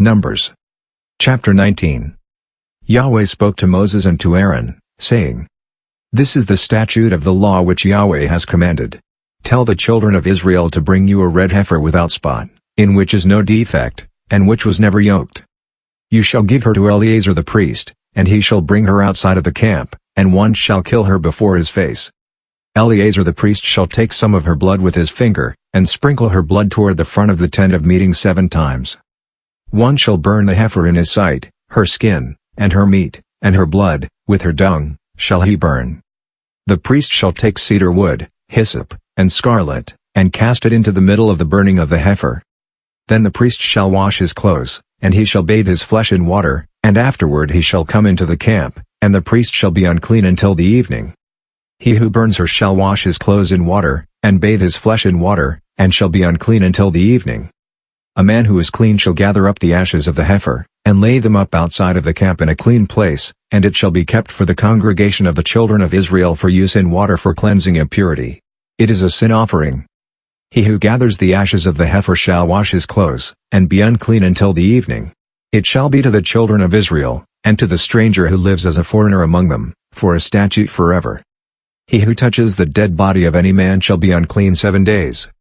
Numbers. Chapter 19. Yahweh spoke to Moses and to Aaron, saying, This is the statute of the law which Yahweh has commanded. Tell the children of Israel to bring you a red heifer without spot, in which is no defect, and which was never yoked. You shall give her to Eleazar the priest, and he shall bring her outside of the camp, and one shall kill her before his face. Eleazar the priest shall take some of her blood with his finger, and sprinkle her blood toward the front of the tent of meeting 7 times. One shall burn the heifer in his sight, her skin, and her meat, and her blood, with her dung, shall he burn. The priest shall take cedar wood, hyssop, and scarlet, and cast it into the middle of the burning of the heifer. Then the priest shall wash his clothes, and he shall bathe his flesh in water, and afterward he shall come into the camp, and the priest shall be unclean until the evening. He who burns her shall wash his clothes in water, and bathe his flesh in water, and shall be unclean until the evening. A man who is clean shall gather up the ashes of the heifer, and lay them up outside of the camp in a clean place, and it shall be kept for the congregation of the children of Israel for use in water for cleansing impurity. It is a sin offering. He who gathers the ashes of the heifer shall wash his clothes, and be unclean until the evening. It shall be to the children of Israel, and to the stranger who lives as a foreigner among them, for a statute forever. He who touches the dead body of any man shall be unclean 7 days.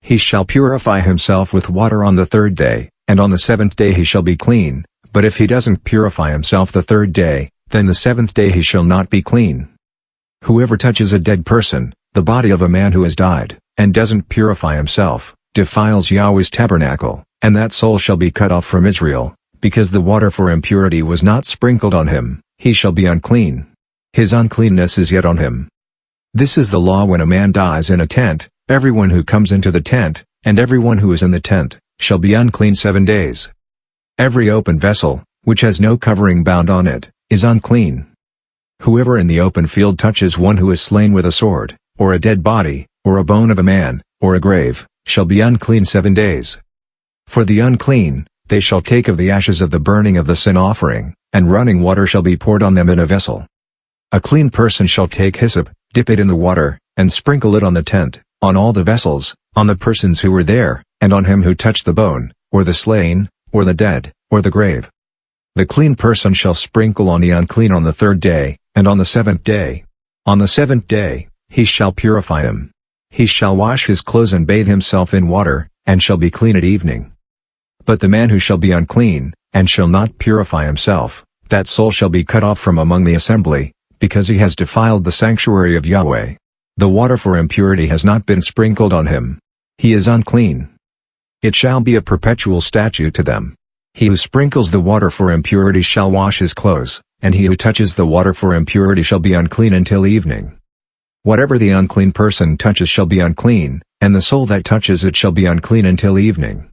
He shall purify himself with water on the 3rd day, and on the 7th day he shall be clean, but if he doesn't purify himself the 3rd day, then the 7th day he shall not be clean. Whoever touches a dead person, the body of a man who has died, and doesn't purify himself, defiles Yahweh's tabernacle, and that soul shall be cut off from Israel, because the water for impurity was not sprinkled on him, he shall be unclean. His uncleanness is yet on him. This is the law when a man dies in a tent. Everyone who comes into the tent, and everyone who is in the tent, shall be unclean 7 days. Every open vessel, which has no covering bound on it, is unclean. Whoever in the open field touches one who is slain with a sword, or a dead body, or a bone of a man, or a grave, shall be unclean 7 days. For the unclean, they shall take of the ashes of the burning of the sin offering, and running water shall be poured on them in a vessel. A clean person shall take hyssop, dip it in the water, and sprinkle it on the tent, on all the vessels, on the persons who were there, and on him who touched the bone, or the slain, or the dead, or the grave. The clean person shall sprinkle on the unclean on the 3rd day, and on the 7th day. On the 7th day, he shall purify him. He shall wash his clothes and bathe himself in water, and shall be clean at evening. But the man who shall be unclean, and shall not purify himself, that soul shall be cut off from among the assembly, because he has defiled the sanctuary of Yahweh. The water for impurity has not been sprinkled on him. He is unclean. It shall be a perpetual statute to them. He who sprinkles the water for impurity shall wash his clothes, and he who touches the water for impurity shall be unclean until evening. Whatever the unclean person touches shall be unclean, and the soul that touches it shall be unclean until evening.